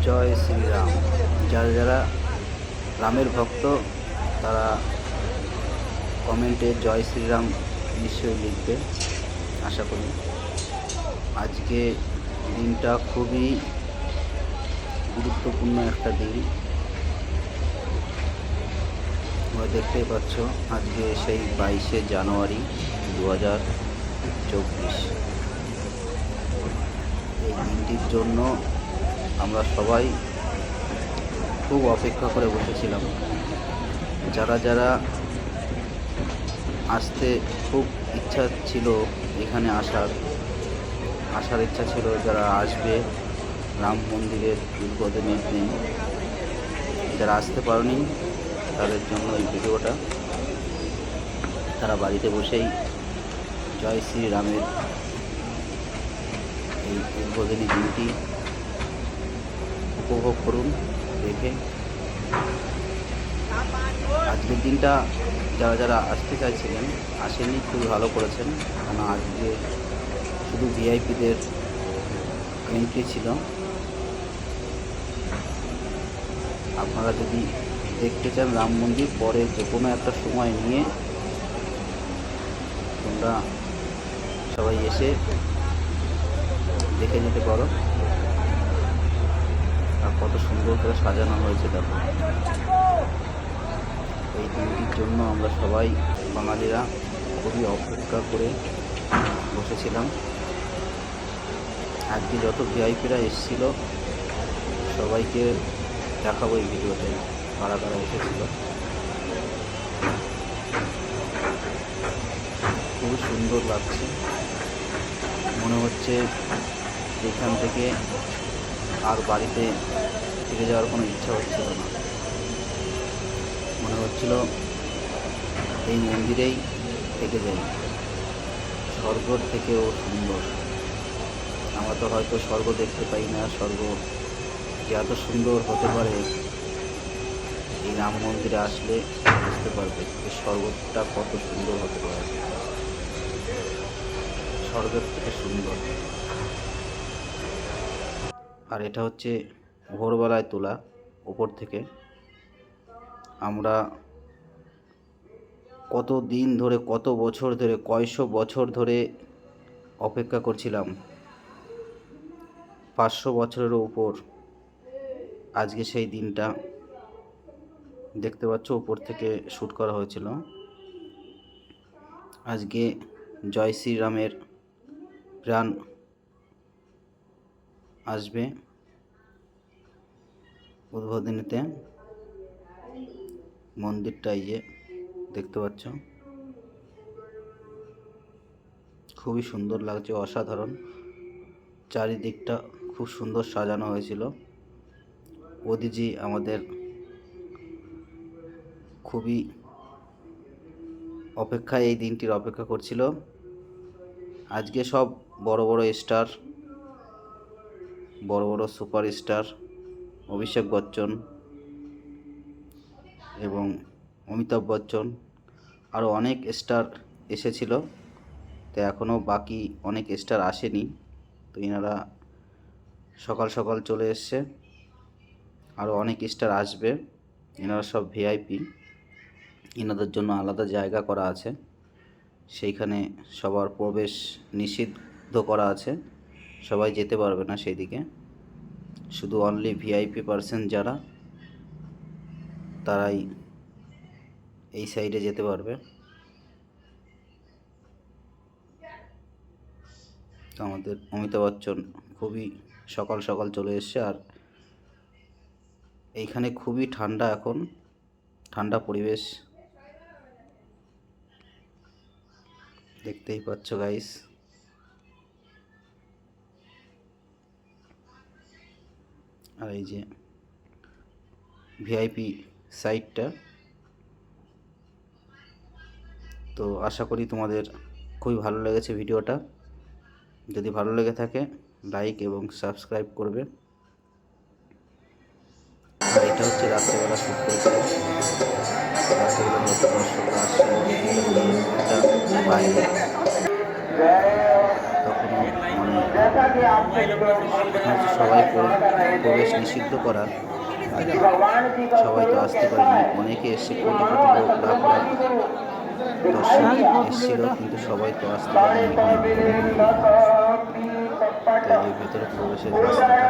জয় শ্রীরাম। যারা যারা রামের ভক্ত তারা কমেন্টে জয় শ্রীরাম নিশ্চয়ই লিখবে, আশা করি। আজকে দিনটা খুবই গুরুত্বপূর্ণ একটা দিন। তোমরা দেখতেই পাচ্ছ আজকে সেই 22শে জানুয়ারি 2024। এই দিনটির জন্য আমরা সবাই খুব অপেক্ষা করে বসেছিলাম। যারা যারা আসতে খুব ইচ্ছা ছিল, এখানে আসার ইচ্ছা ছিল, যারা আসবে রাম মন্দিরের উদ্বোধনের দিন, যারা আসতে পারেনি তাদের জন্য এই ভিডিওটা। তারা বাড়িতে বসেই জয় শ্রীরামের এই উদ্বোধনী দিনটি উপভোগ করুন দেখে। আজকের দিনটা যারা যারা আসতে চাইছিলেন আসেনি, খুবই ভালো করেছেন, কারণ আজকে শুধু ভিআইপিদের এন্ট্রি ছিল। আপনারা যদি দেখতে চান রাম মন্দির, পরে যে কোনো একটা সময় নিয়ে তোমরা সবাই এসে দেখে নিতে পারো। আর কত সুন্দর করে সাজানো হয়েছে দেখো। এই দিনটির জন্য আমরা সবাই বাঙালিরা খুবই অপেক্ষা করে বসেছিলাম। আজকে যত ভিআইপিরা এসেছিল সবাইকে দেখাবো এই ভিডিওতে কারা কারা এসেছিল। খুব সুন্দর লাগছে, মনে হচ্ছে এখান থেকে আর বাড়িতে ফিরে যাওয়ার কোনো ইচ্ছা হচ্ছিল না। মনে হচ্ছিল এই মন্দিরেই থেকে যাই। স্বর্গর থেকেও সুন্দর। আমরা তো হয়তো স্বর্গ দেখতে পাই না, স্বর্গ যে এত সুন্দর হতে পারে এই রাম মন্দিরে আসলে বুঝতে পারবে যে স্বর্গটা কত সুন্দর হতে পারে, স্বর্গের থেকে সুন্দর। আর এটা হচ্ছে ভোরবেলায় তোলা উপর থেকে। আমরা কত দিন ধরে, কত বছর ধরে, কয়শো বছর ধরে অপেক্ষা করছিলাম, 500 বছরেরও উপর। আজকে সেই দিনটা দেখতে পাচ্ছ, উপর থেকে শ্যুট করা হয়েছিল। আজকে জয় শ্রীরামের প্রাণ আসবে উদ্বোধনীতে। মন্দিরটা এই যে দেখতে পাচ্ছ, খুবই সুন্দর লাগছে, অসাধারণ। চারিদিকটা খুব সুন্দর সাজানো হয়েছিল। মোদিজি আমাদের খুবই অপেক্ষায়, এই দিনটির অপেক্ষা করছিল। আজকে সব বড় বড় স্টার, বড় বড় সুপারস্টার, অভিষেক বচ্চন এবং অমিতাভ বচ্চন, আরও অনেক স্টার এসেছিল। তো এখনও বাকি অনেক স্টার আসেনি, তো এনারা সকাল সকাল চলে এসছে। আরও অনেক স্টার আসবে, এনারা সব ভিআইপি, এনাদের জন্য আলাদা জায়গা করা আছে, সেইখানে সবার প্রবেশ নিষিদ্ধ করা আছে, সবাই যেতে পারবে না সেই দিকে। শুধু অনলি ভিআইপি পার্সন যারা, তারাই এই সাইডে যেতে পারবে। তো আমাদের অমিতাভ বচ্চন খুবই সকাল সকাল চলে এসছে। আর এইখানে খুবই ঠান্ডা, এখন ঠান্ডা পরিবেশ দেখতেই পাচ্ছ গাইস। আর এই যে ভিআইপি সাইটটা। তো আশা করি তোমাদের খুবই ভালো লেগেছে ভিডিওটা। যদি ভালো লেগে থাকে লাইক এবং সাবস্ক্রাইব করবে। আর এটা হচ্ছে রাত্রেবেলা শ্যুট করেছিলাম। রাত্রেবেলা যত দর্শকরা আসছিল বাইরে, তখনও মানে এখন তো সবাই প্রবেশ নিষিদ্ধ করা, সবাই তো আসতে পারেনি। অনেকে এসে কোটি কোটি লোক, লাখ লাখ দর্শক এসেছিল, কিন্তু সবাই তো আসতে পারেনি অনেক ভিড়ের জন্য। তাই যে ভেতরে প্রবেশের রাস্তাটা